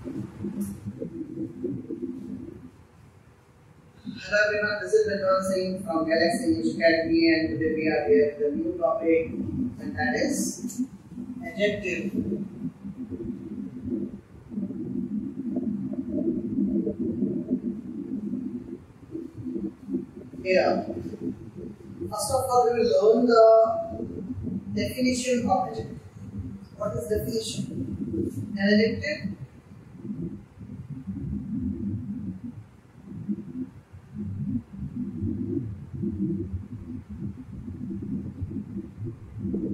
Hello everyone, this is Vidwan Singh from Galaxy English Academy, and today we are here with a new topic, and that is adjective. Here, first of all, we will learn the definition of adjective. What is definition? An adjective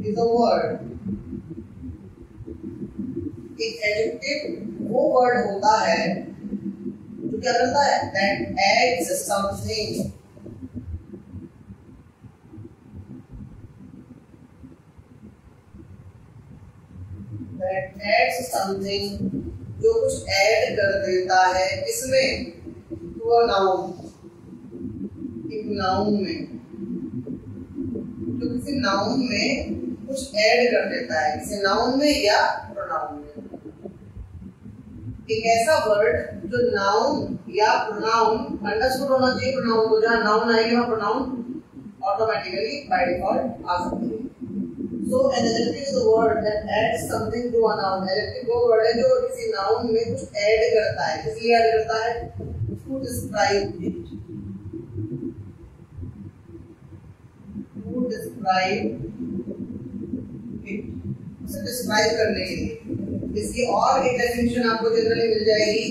is a word. एक adjective वो word होता है जो क्या करता है? That adds something. That adds something, जो कुछ ऐड कर देता है इसमें, to a noun, एक नाउन में, जो किसी नाउन में कुछ ऐड कर देता है, किसी नाउन में या प्रोनाउन में। एक ऐसा वर्ड जो नाउन या प्रोनाउन, अंडरस्टूड होना चाहिए प्रोनाउन को, जहाँ नाउन आएगी वहाँ प्रोनाउन ऑटोमेटिकली बाय डिफॉल्ट आ सकती है। So an adjective is a word that adds something to a noun. Adjective वो word है जो किसी noun में कुछ add करता है। किस लिए add करता है? To describe it. To describe it. उसे describe करने के लिए। इसकी और एक definition आपको generally मिल जाएगी।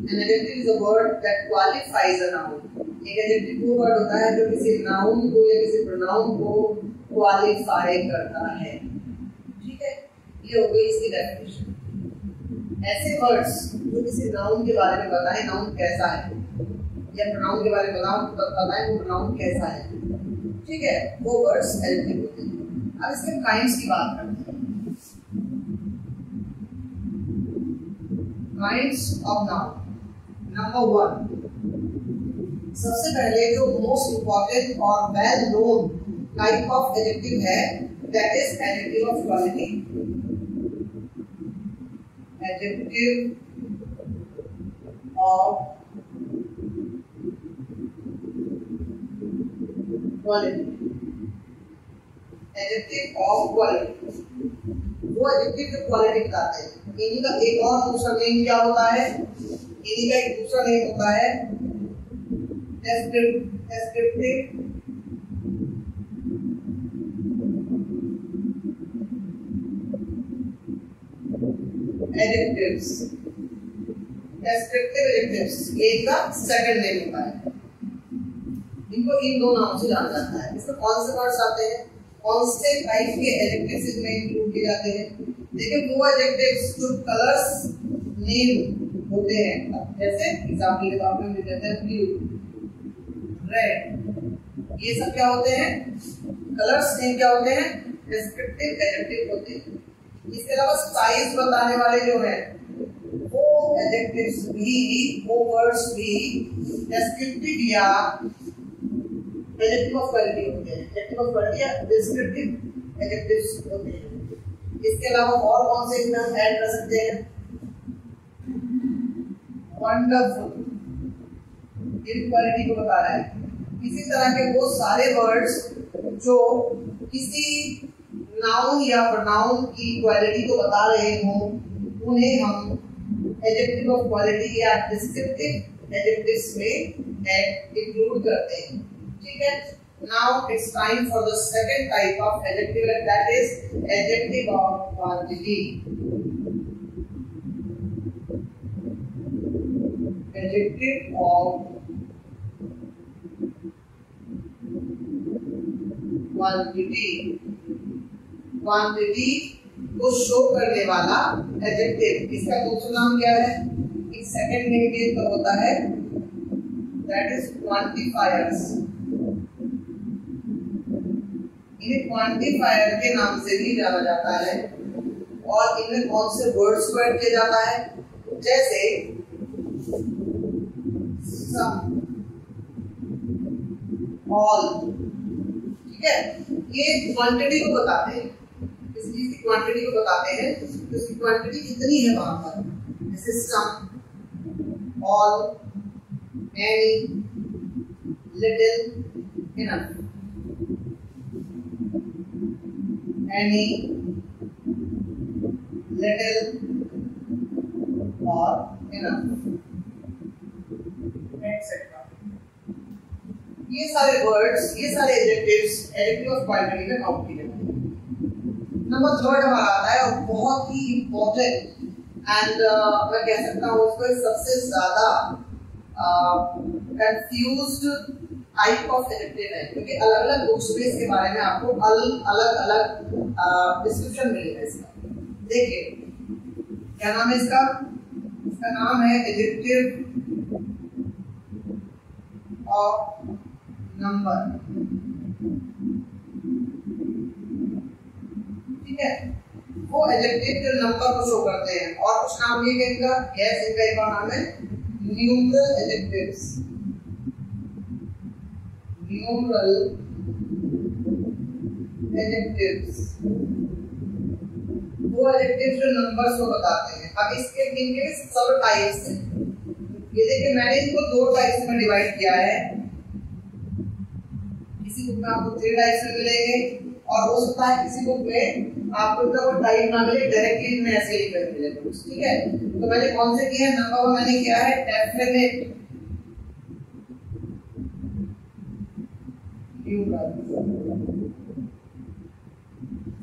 An adjective is a word that qualifies a noun. एक adjective वो word होता है जो किसी noun को या किसी pronoun को क्वालिफाई करता है। ठीक है, ये हो गई इसकी डेफिनेशन। ऐसे वर्ड्स जो किसी नाउन के बारे में बताएं, नाउन कैसा है, या प्रोनाउन के बारे में बताएं वो प्रोनाउन कैसा है, ठीक है, वो वर्ड्स एडजेक्टिव होते हैं। अब इसके काइंड्स की बात करते हैं। Kinds of noun. नंबर 1, सबसे पहले जो मोस्ट इंपॉर्टेंट और well known type of adjective है, that is adjective of quality. Adjective of quality. Adjective of quality. वो adjective जो quality बताते हैं। इन्हीं का एक और दूसरा नेम क्या होता है? इन्हीं का एक दूसरा नेम होता है descriptive adjectives. Descriptive adjectives एक का सेकंड नेम होता है। इनको इन दो नामों से जाना जाता है। इसमें कौन से वर्ड्स आते हैं? कौन से टाइप के एडजेक्टिव्स इसमें इंक्लूड किए जाते हैं? देखिए, वो एडजेक्टिव्स जो कलर्स नेम होते हैं, जैसे एग्जांपल के तौर पे हम देते हैं ब्लू, रेड, ये सब क्या होते हैं? कलर्स नेम क्या होते हैं? डिस्क्रिप्टिव एडजेक्टिव होते हैं। इसके अलावा साइज बताने वाले जो है वो एडजेक्टिव्स भी, वो वर्ड्स भी डिस्क्रिप्टिव या एडजेक्टिव ऑफ क्वालिटी होते हैं। एडजेक्टिव ऑफ क्वालिटी या डिस्क्रिप्टिव एडजेक्टिव्स होते हैं। इसके अलावा और कौन से इसमें हम ऐड कर सकते हैं? वंडरफुल, इन क्वालिटी को बता रहा है। इसी तरह के वो सारे वर्ड्स जो किसी नाउन या प्रोनाउन की क्वालिटी को बता रहे हो, उन्हें हम एडजेक्टिव ऑफ क्वालिटी या डिस्क्रिप्टिव एडजेक्टिव्स में इंक्लूड करते हैं। ठीक है, now it's time for the second type of adjective, and that is adjective of quantity. Adjective of quantity, quantity को शो करने वाला एडजेक्टिव। इसका दूसरा नाम क्या है? एक सेकंड नेम भी इसका होता है, दैट इज क्वांटिफायर्स। इन्हें क्वांटिफायर के नाम से भी जाना जाता है। और इनमें कौन से वर्ड्स को ऐड किया जाता है? जैसे सम, ऑल, ठीक है, ये क्वांटिटी को बताते हैं। इस चीज की क्वांटिटी को बताते हैं, तो इसकी क्वांटिटी कितनी है वहां पर। This is some, all, any, little, enough. Any, little, or enough, etc. ये सारे वर्ड्स, ये सारे एडजेक्टिव्स एडजेक्टिव ऑफ क्वालिटी में काउंट किए जाते हैं। नंबर थर्ड हमारा आता है और बहुत ही इंपॉर्टेंट एंड मैं कह सकता हूँ उसको सबसे ज्यादा कंफ्यूज्ड टाइप ऑफ एडजेक्टिव है, क्योंकि अलग अलग बुक्स में इसके बारे में आपको अलग अलग डिस्क्रिप्शन मिलेगा इसका। देखिए क्या नाम है इसका? इसका नाम है एडजेक्टिव ऑफ नंबर। ठीक है, वो एडजेक्टिव जो नंबर को शो करते हैं। और कुछ नाम ये इनका, यस इनका एक और नाम है न्यूमरल एडजेक्टिव्स। न्यूमरल एडजेक्टिव्स वो एडजेक्टिव जो नंबर्स को बताते हैं। अब इसके इनके सब टाइप्स हैं। ये देखिए मैंने इनको दो टाइप्स में डिवाइड किया है। किसी बुक में आपको 3 टाइप्स में मिलेंगे और हो सकता है किसी बुक में आपको इतना कोई टाइप ना मिले, डायरेक्टली इनमें ऐसे ही मिले। ठीक है, तो मैंने कौन से किए हैं? नंबर 1 मैंने किया है डेफिनेट न्यूमरल्स।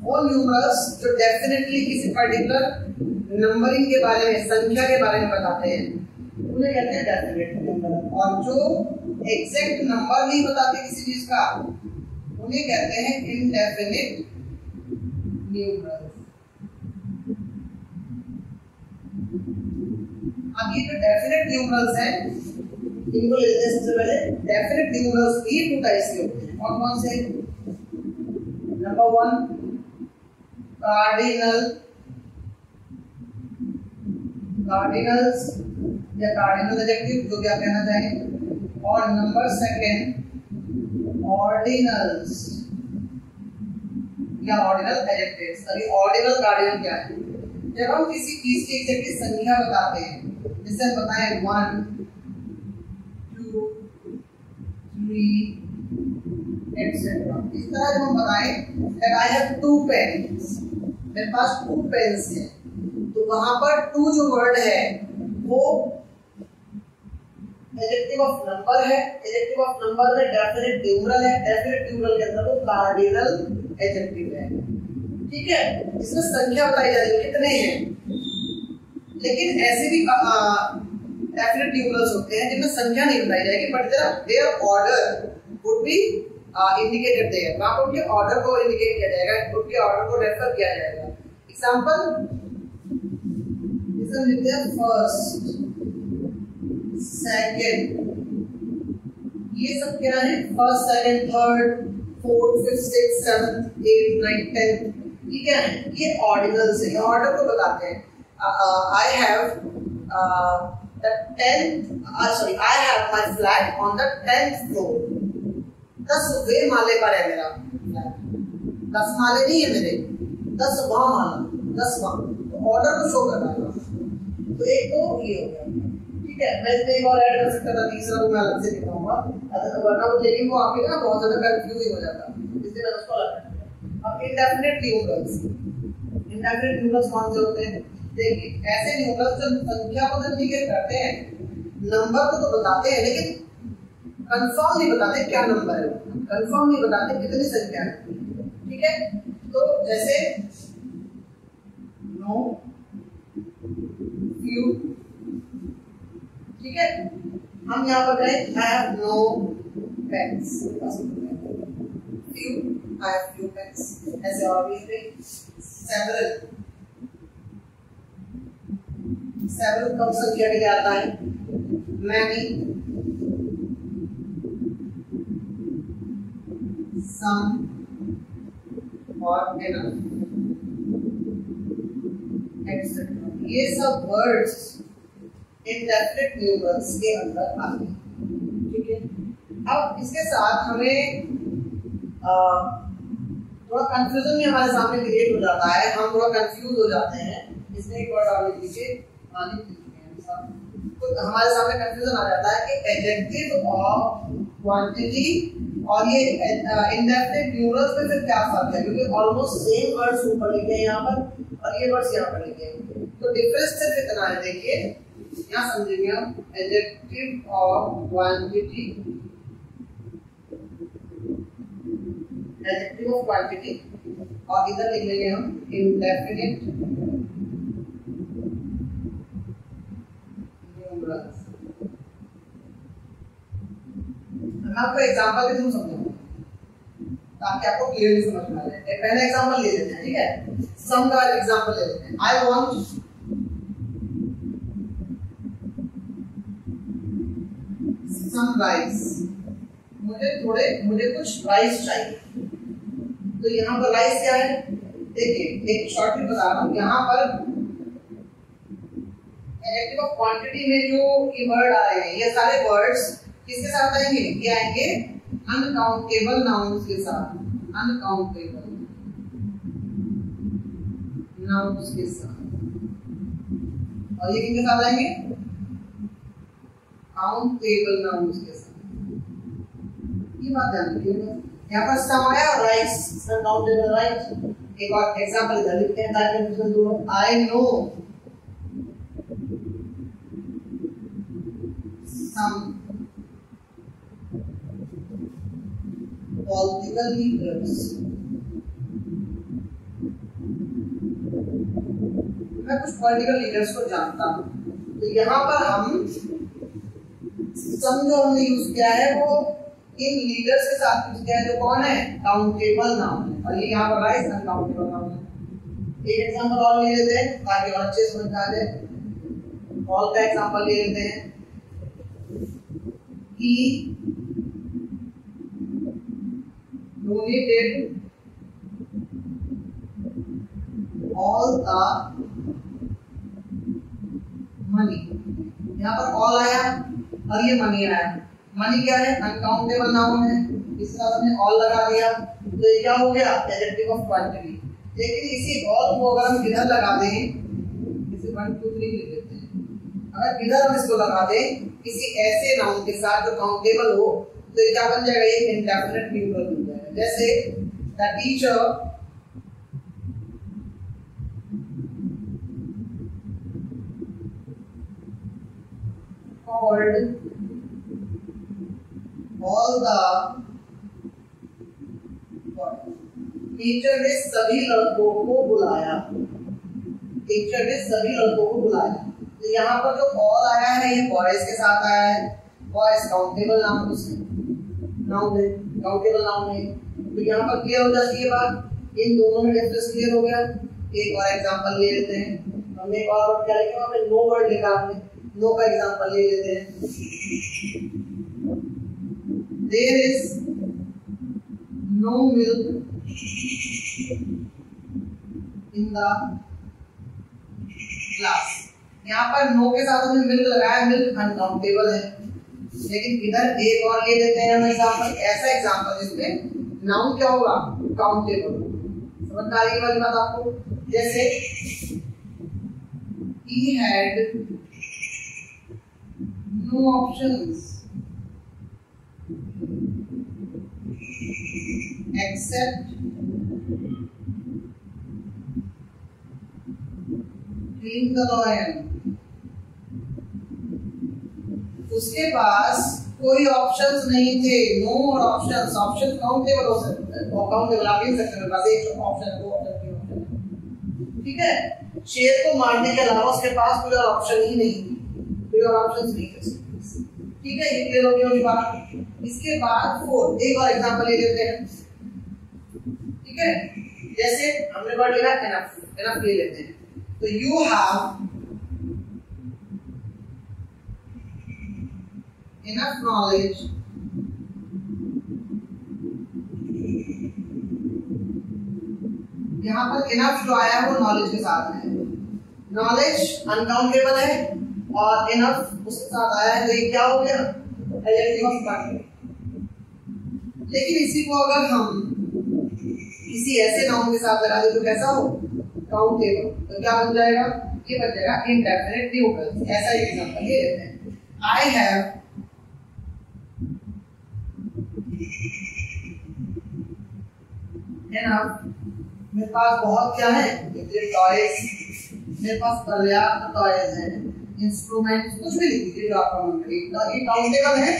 वो न्यूमरल्स जो डेफिनेटली किसी पर्टिकुलर नंबरिंग के बारे में, संख्या के बारे में बताते हैं, उन्हें कहते हैं डेफिनेट न्यूमरल। और जो एग्जैक्ट नंबर नहीं बताते किसी चीज का, उन्हें कहते हैं इनडेफिनिट न्यूमरल्स। अब ये जो डेफिनेट न्यूमरल्स हैं, इनको लेते हैं सबसे पहले। डेफिनेट न्यूमरल्स भी 2 टाइप्स के होते हैं। और कौन से? नंबर 1 कार्डिनल्स या कार्डिनल एडजेक्टिव, जो भी आप कहना चाहें। और नंबर 2 ऑर्डिनल्स या ऑर्डिनल एडजेक्टिव्स। अभी ऑर्डिनल कार्डिनल क्या है? जब हम किसी चीज की एग्जैक्ट संख्या बताते हैं, जैसे हम बताएं 1 2 3 etc. इस तरह जब हम बताएं that I have 2 pens, मेरे पास 2 पेन्स हैं, तो वहां पर 2 जो वर्ड है वो एडजेक्टिव ऑफ नंबर है। एडजेक्टिव ऑफ नंबर में डेफिनेट न्यूमरल है। डेफिनेट न्यूमरल के अंदर वो कार्डिनल एडजेक्टिव है। ठीक है, इसमें संख्या बताई जा रही है कितने हैं। लेकिन ऐसे भी डेफिनेट न्यूमरल्स होते हैं जिनमें संख्या नहीं बताई जाएगी, but there order would be indicated there. वहां पर उनके ऑर्डर को इंडिकेट किया जाएगा, उनके ऑर्डर को रेफर किया जाएगा। एग्जांपल इसमें लिखते हैं फर्स्ट, सेकंड, ये सब क्या है? First, second, third, fourth, fifth, sixth, seventh, eighth, ninth, tenth. ये क्या है? ये ऑर्डिनल्स है, ये ऑर्डर को बताते हैं। I have the 10th, sorry, I have my flat on the 10th floor. 10वें माले पर है मेरा फ्लैट। 10 माले नहीं है मेरे, 10वां माला, 10वां। तो ऑर्डर को शो करना है। तो एक तो ये हो गया। ठीक है, मैं इसमें एक और ऐड कर सकता था, तीसरा वो मैं अलग से दिखाऊंगा, वरना वो लेकिन वो आपके ना बहुत ज्यादा कंफ्यूजिंग हो जाता, इसलिए मैंने उसको अलग कर दिया। अब इंडेफिनिट न्यूमरल्स। इंडेफिनिट न्यूमरल्स कौन से होते हैं? देखिए ऐसे न्यूमरल्स जो संख्या को तो इंडिकेट करते हैं, नंबर को तो बताते हैं, लेकिन कंफर्म नहीं बताते क्या नंबर है, कंफर्म नहीं बताते कितनी संख्या है। ठीक है, तो जैसे नो, फ्यू। ठीक है, हम यहाँ पर कहें I have no pens, few, I have few pens। ऐसे और भी several, several कम संख्या के लिए आता है। many, some और enough, etc. ये सब वर्ड्स इंडेफिनिट न्यूमरल्स के अंदर आते हैं। ठीक है, अब इसके साथ हमें थोड़ा कंफ्यूजन भी हमारे सामने क्रिएट हो जाता है, हम थोड़ा कंफ्यूज हो जाते हैं। इसमें एक वर्ड आप लिख लीजिए तो हमारे सामने कंफ्यूजन आ जाता है कि एडजेक्टिव ऑफ क्वांटिटी और ये इंडेफिनिट प्लूरल्स में फिर क्या फर्क है, क्योंकि ऑलमोस्ट सेम वर्ड्स ऊपर लिखे हैं यहाँ पर और ये वर्ड्स यहाँ पर लिखे हैं। तो डिफरेंस सिर्फ इतना है, देखिए यहाँ समझेंगे हम adjective of quantity, adjective of quantity और इधर लिख लेंगे हम इंडेफिनिट न्यूमरल्स। मैं आपको एग्जांपल के थ्रू समझाऊंगा ताकि आपको क्लियरली समझ में आ जाए। एक पहला एग्जांपल ले लेते हैं, ठीक है, सम का एग्जांपल ले लेते हैं। आई वांट सम राइस, मुझे कुछ राइस चाहिए। तो यहाँ पर राइस क्या है, देखिए एक शॉर्टकट बता रहा हूँ। यहाँ पर एडजेक्टिव ऑफ क्वांटिटी में जो ये वर्ड आ रहे हैं, ये सारे वर्ड्स किसके साथ आएंगे, ये आएंगे अनकाउंटेबल नाउन्स के साथ, अनकाउंटेबल नाउन्स के साथ। और ये किसके साथ आएंगे, काउंटेबल नाउन्स के साथ। ये बात ध्यान रखिएगा। यहाँ पर सम आया और राइस, अनकाउंटेबल राइस। एक और एग्जांपल इधर लिखते हैं ताकि कंफ्यूजन दूर हो। I know some political leaders, मैं कुछ पॉलिटिकल लीडर्स को जानता हूं। तो यहाँ पर हम सम जो हमने यूज किया है वो इन लीडर्स के साथ यूज किया है, जो कौन है, काउंटेबल नाउन है। और ये यहाँ पर राइस अनकाउंटेबल नाउन है। एक एग्जांपल और ले लेते हैं ताकि और अच्छे समझ में आ जाए। ऑल का एग्जांपल ले लेते हैं। He donated all the money। यहाँ पर all आया और ये मनी आया। मनी क्या है, अनकाउंटेबल नाउन है, इस साथ हमने all लगा दिया तो ये क्या हो गया, एडजेक्टिव ऑफ क्वांटिटी। लेकिन इसी all को अगर हम इधर लगा दें, इसे 1 2 3 लिख लेते हैं। अगर इधर हम इसको लगा दें किसी ऐसे नाउन के साथ जो काउंटेबल हो, तो ये क्या बन जाएगा, ये इंडेफिनिट न्यूमरल बन जाएगा। जैसे the teacher called all the, teacher ने सभी लड़कों को बुलाया, टीचर ने सभी लड़कों को बुलाया। तो यहाँ पर जो ऑल आया है ये बॉयज के साथ आया है। बॉयज काउंटेबल नाउन है, काउंटेबल नाउन है। तो यहाँ पर क्लियर हो जाती है बात, इन दोनों में डिफरेंस क्लियर हो गया। एक और एग्जांपल ले लेते हैं। हमने एक और वर्ड क्या लिखा, हमने नो वर्ड लिखा, हमने नो का एग्जांपल ले लेते हैं। There is no milk in the glass. यहाँ पर नो के साथ हमने मिल्क लगाया, मिल्क अनकाउंटेबल है। लेकिन इधर एक और ले लेते हैं हम एग्जांपल, ऐसा एग्जांपल जिसमें नाउन क्या होगा, काउंटेबल। समझ में आ रही है वाली बात आपको। जैसे he had no options except clean the lion। उसके पास कोई ऑप्शंस नहीं थे, नो और ऑप्शंस। ऑप्शन काउंटेबल हो सकते हैं, काउंटेबल आप लिख सकते हैं, बस एक ऑप्शन, दो ऑप्शन, तीन ऑप्शन, ठीक है। शेर को मारने के अलावा उसके पास कोई और ऑप्शन ही नहीं, कोई और ऑप्शंस नहीं थे, ठीक है। ये क्लियर हो गई बात। इसके बाद फोर एक और एग्जांपल ले लेते हैं, ठीक है। जैसे हमने वर्ड लिखा एनफ, एनफ ले लेते हैं। तो यू हैव enough knowledge यहाँ पर enough जो आया है वो knowledge के साथ है। knowledge अनकाउंटेबल है और enough उसके साथ आया है, तो ये क्या हो गया, एडजेक्टिव ऑफ क्वांटिटी। लेकिन इसी को अगर हम किसी ऐसे नाउन के साथ लगा दे तो कैसा हो, काउंटेबल। तो क्या बन जाएगा, ये बच जाएगा इंडेफिनिट न्यूट्रल्स। ऐसा ही एग्जांपल ये लेते हैं, आई हैव एनफ, मेरे पास बहुत क्या है, टॉयज, मेरे पास पर्याप्त टॉयज है, इंस्ट्रूमेंट, कुछ भी लिख दीजिए जो आपका मन करे। ये काउंटेबल है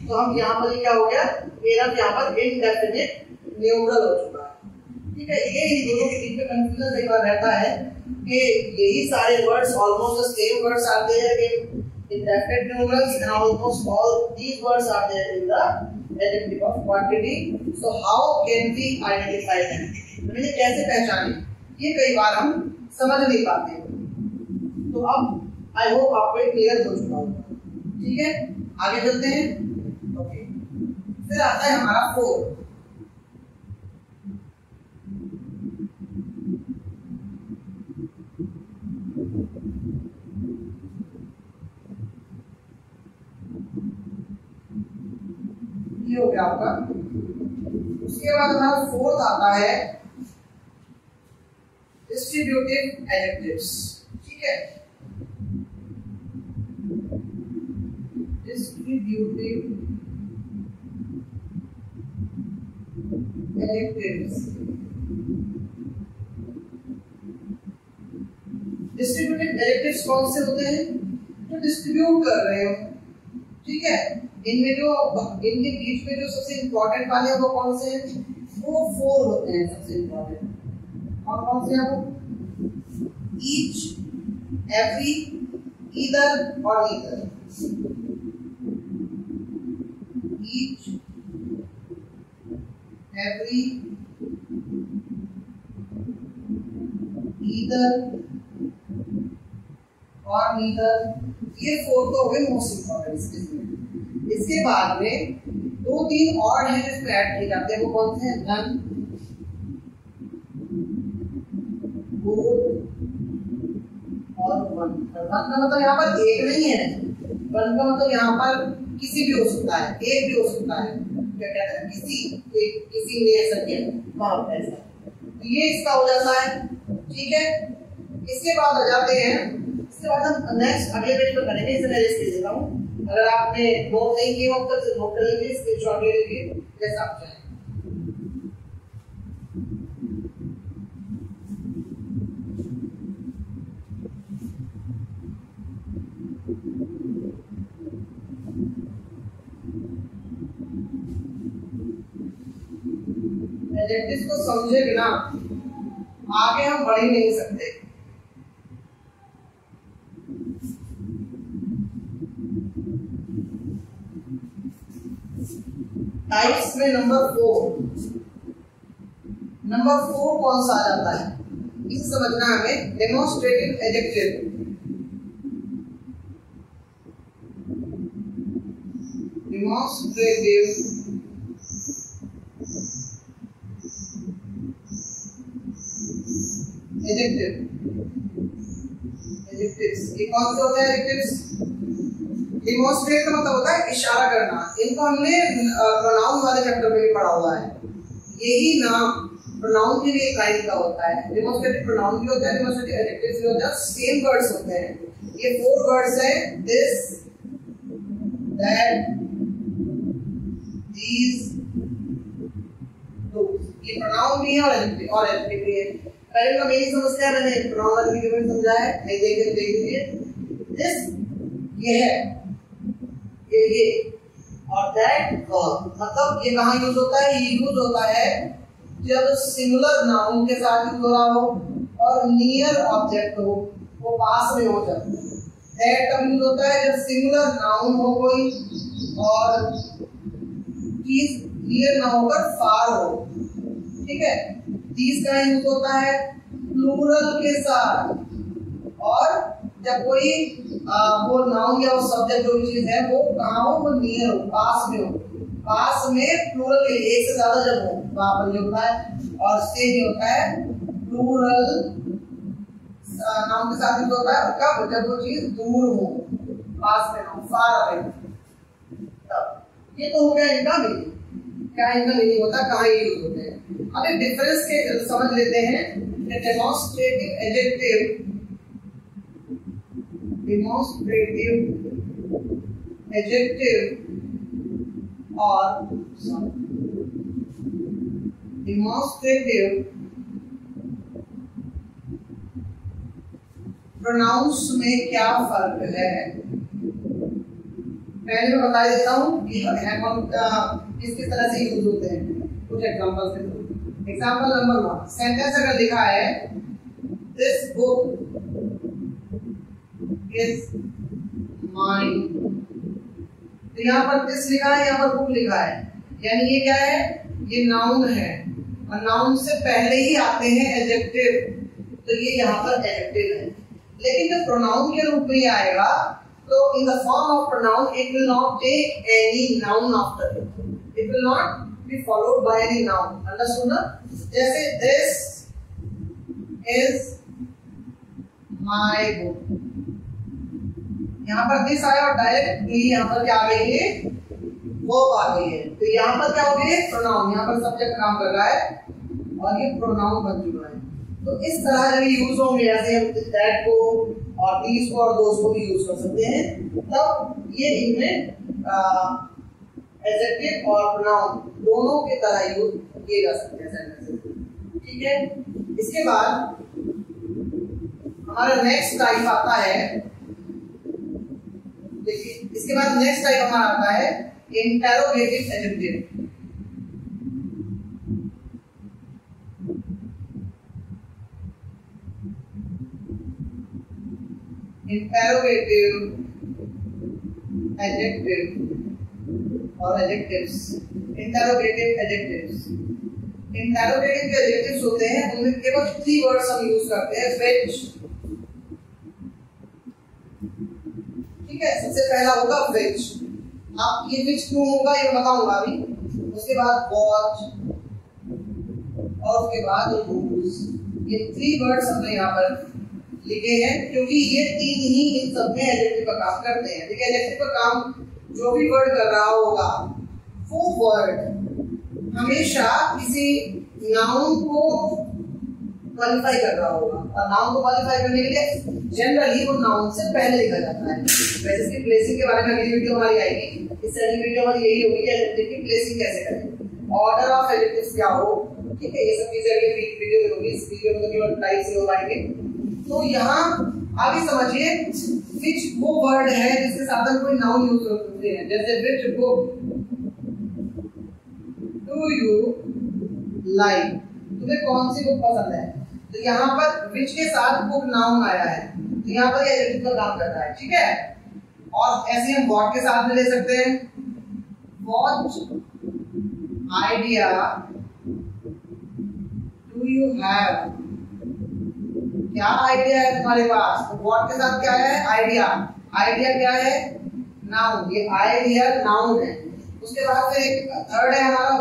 तो हम यहाँ पर क्या हो गया, एनफ यहाँ पर इनडेफिनिट न्यूट्रल हो चुका है। ठीक है, ये इन दोनों के बीच में कंफ्यूजन एक बार रहता है कि यही सारे words almost the same words are there in indefinite numerals and almost all these words are there in the adjective of quantity. So how can we identify them? मैंने कैसे पहचाने, ये कई बार हम समझ नहीं पाते। तो अब आई होप आपको एक क्लियर हो चुका होगा। ठीक है, आगे चलते हैं। ओके, फिर आता है हमारा फोर। ये हो गया आपका। उसके बाद हमारा फोर्थ आता है डिस्ट्रीब्यूटिव एडजेक्टिव्स। ठीक है, डिस्ट्रीब्यूटिव एडजेक्टिव्स। डिस्ट्रीब्यूटिव एडजेक्टिव्स कौन से होते हैं, जो डिस्ट्रीब्यूट कर रहे हो। ठीक है, इनमें जो इनके बीच में जो सबसे इंपॉर्टेंट वाले हैं वो कौन से हैं, वो फोर होते हैं सबसे इंपॉर्टेंट। और कौन से हैं वो, ईच, एवरी, ईदर और नीदर। ईच, एवरी, ईदर और नीदर, ये फोर तो हो गए मोस्ट इंपॉर्टेंट। इसके बाद में दो तीन और हैं जिसमें ऐड किए जाते हैं, वो कौन से हैं, नन, बोथ और वन। वन का मतलब यहाँ पर एक नहीं है, वन का मतलब यहाँ पर किसी भी हो सकता है, एक भी हो सकता है। क्या कहते हैं, किसी ने ऐसा किया, वहां ऐसा, तो ये इसका हो जाता है। ठीक है, इसके बाद आ जाते हैं, इसके बाद हम नेक्स्ट अगले पेज पर करेंगे। इसे मैं लिस्ट देता हूँ, अगर आपने नोट नहीं किया हो तो नोट कर लीजिए, स्क्रीनशॉट ले लीजिए, जैसा आप चाहें। एडजेक्टिव्स को समझे बिना आगे हम बढ़ ही नहीं सकते। टाइप्स में नंबर फोर कौन सा आ जाता है, इसे समझना हमें। डेमोन्स्ट्रेटिव एडजेक्टिव, डेमोन्स्ट्रेटिव एडजेक्टिव्स, ये कौन से होते हैं एडजेक्टिव्स? डेमोन्स्ट्रेट का मतलब होता है इशारा करना। इनको हमने प्रोनाउन वाले चैप्टर में भी पढ़ा हुआ है। यही नाम प्रोनाउन के लिए काइंड का होता है। डेमोन्स्ट्रेटिव प्रोनाउन भी होता है, डेमोन्स्ट्रेटिव एडजेक्टिव्स भी होता है, सेम वर्ड्स होते हैं। ये फोर वर्ड्स हैं, दिस, दैट, दीज, दोस। ये प्रोनाउन भी है और एडजेक्टिव भी है। पहले का मीनिंग समझते हैं, मैंने प्रोनाउन वाले वीडियो में समझा है, नहीं देख लीजिए। दिस ये है, ये और दैट मतलब ये कहाँ यूज होता है, ये यूज होता है जब सिंगुलर नाउन के साथ यूज हो रहा हो और नियर ऑब्जेक्ट हो, वो पास में हो जाता है। दैट का यूज होता है जब सिंगुलर नाउन हो कोई और चीज नियर ना होकर फार हो। ठीक है, दीज का यूज होता है प्लूरल के साथ, और जब कोई वो नाउन या वो सब्जेक्ट जो भी चीज है वो कहाँ हो, वो नियर हो, पास में हो। पास में प्लूरल के लिए एक से ज्यादा जब हो वहां पर ये होता है, और से भी होता है प्लूरल नाउन के साथ होता है कब, जब वो चीज दूर हो, पास में हो, फार अवे। तब ये तो हो गया इनका मीनिंग, क्या इनका मीनिंग होता है, कहाँ यूज होते हैं। अब एक डिफरेंस के समझ लेते हैं। Demonstrative adjective demonstrative adjective or demonstrative pronouns में क्या फर्क है? पहले मैं बता देता हूँ कि किस तरह से यूज होते हैं कुछ एग्जांपल के थ्रू। एग्जांपल नंबर 1, सेंटेंस अगर लिखा है दिस बुक इज माइन, तो यहाँ पर दिस लिखा है, यहाँ पर बुक लिखा है, यानी ये क्या है? ये नाउन है और नाउन से पहले ही आते हैं एडजेक्टिव, तो ये यहाँ पर एडजेक्टिव है। लेकिन जब प्रोनाउन के रूप में आएगा तो in the form of pronoun it will not take any noun after it, it will not be followed by any noun. Understood ना? जैसे दिस इज माय बुक, यहाँ पर दिस आया और डायरेक्टली यहाँ पर क्या आ गई है? वर्ब आ गई है, तो यहाँ पर क्या हो गई? प्रोनाउन। यहाँ पर सब्जेक्ट काम कर रहा है और ये प्रोनाउन बन चुका है। तो इस तरह जब यूज होंगे, जैसे हम दैट को और दीस को और दोस को भी यूज कर सकते हैं, तब ये इनमें एडजेक्टिव और प्रोनाउन दोनों की तरह यूज किए जा सकते हैं सेंटेंसेस। ठीक है, इसके बाद हमारा नेक्स्ट टाइप आता है, देखिए इसके बाद नेक्स्ट टाइप हमारा आता है इंटेरोगेटिव एडजेक्टिव। इंटेरोगेटिव एडजेक्टिव और एडजेक्टिव्स। इंटेरोगेटिव एडजेक्टिव्स, इंटेरोगेटिव के एडजेक्टिव्स होते हैं उनमें केवल 3 वर्ड्स हम यूज करते हैं, व्हिच। ठीक है, सबसे पहला होगा व्हिच। अब ये व्हिच क्यों होगा ये बताऊंगा अभी। उसके बाद वॉच और उसके बाद रूज। ये 3 वर्ड्स हमने यहाँ पर लिखे हैं क्योंकि ये 3 ही इन सब में एडजेक्टिव का काम करते हैं। ठीक है, एडजेक्टिव का काम जो भी वर्ड कर रहा होगा वो वर्ड हमेशा किसी नाउन को क्वालिफाई कर रहा होगा, और नाउन को क्वालिफाई करने के लिए जनरली वो नाउन से पहले लिखा जाता है। वैसे इसकी प्लेसिंग के बारे में अगली वीडियो हमारी आएगी। इस अगली वीडियो हमारी यही होगी कि एडजेक्टिव की प्लेसिंग कैसे करें, ऑर्डर ऑफ एडजेक्टिव्स क्या हो। ठीक है, ये सब चीजें अगली वीडियो में होगी। इस वीडियो में तो केवल टाइप से हो पाएंगे। तो यहाँ आगे समझिए, which वो वर्ड है जिसके साथ हम कोई नाउन यूज करते हैं, जैसे which book do you like, तुम्हें कौन सी बुक पसंद है। तो यहाँ पर which के साथ बुक नाउन आया है, तो यहाँ पर ये एडजेक्टिव का काम कर रहा है। ठीक है, और ऐसे हम what के साथ में ले सकते हैं, what idea do you have, क्या आइडिया है तुम्हारे पास। तो व्हाट के साथ क्या है? आइडिया। आइडिया क्या है? नाउन। ये आइडिया नाउन है। उसके बाद फिर एक थर्ड है हमारा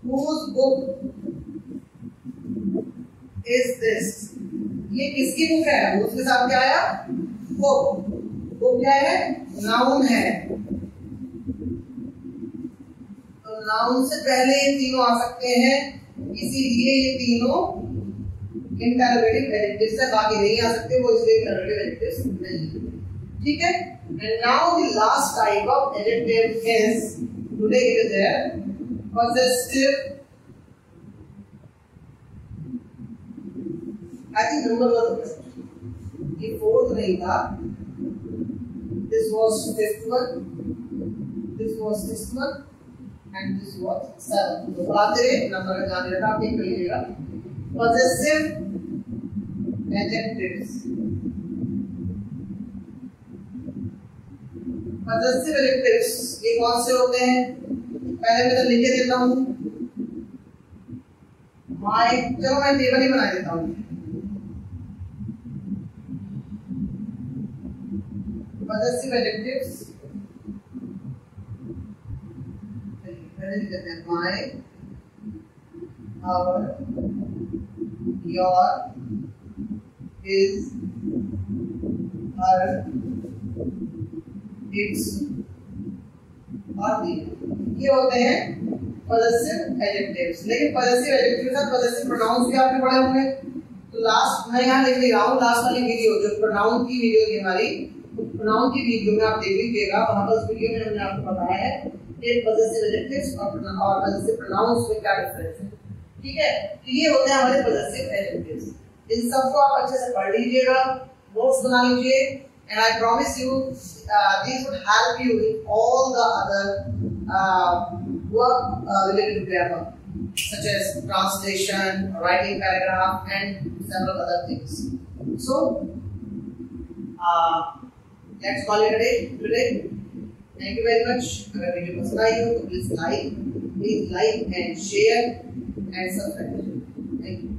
whose book is this, ये किसकी बुक है? उसके साथ क्या आया? बुक। बुक क्या है? नाउन है। तो नाउन से पहले ये तीनों आ सकते हैं, इसीलिए ये तीनों इंटेरोगेटिव एडजेक्टिव्स है, बाकी नहीं आ सकते, वो इसलिए इंटेरोगेटिव एडजेक्टिव्स नहीं। ठीक है, and now the last type of adjective is today it is there possessive। I think number 1 ये 4th नहीं था, this was 5th one, this was 6th one and this was 7th। तो पढ़ाते रहे, number ध्यान रखना, आप देख लीजिएगा। possessive adjectives, possessive adjectives ये कौन से होते हैं? पहले मैं तो लिख देता हूँ, चलो मैं टेबल ही बना देता हूँ। possessive adjectives पहले लिख देते हैं my, our, your, his, her, its और ये होते हैं possessive adjectives। लेकिन possessive adjectives के साथ possessive pronouns भी आपने पढ़े होंगे। तो तो लास्ट मैं यहाँ लिख ले रहा हूँ, लास्ट वाली वीडियो जो प्रोनाउन की वीडियो थी हमारी, प्रोनाउन की वीडियो में आप देख लीजिएगा। वहाँ पर उस वीडियो में हमने आपको बताया है कि पॉजेसिव एडजेक्टिव्स और पॉजेसिव प्रोनाउंस में क्या डिफरेंस है। ठीक है, तो ये होते हैं हमारे पॉजेसिव एडजेक्टिव्स। इन सबको आप अच्छे से पढ़ लीजिएगा, नोट्स बना लीजिए, and I promise you these would help you in all the other work related to grammar, such as translation, writing paragraph, and several other things. So let's call it a day today. Thank you very much. अगर video पसंद आई हो तो please like and share and subscribe. Thank you.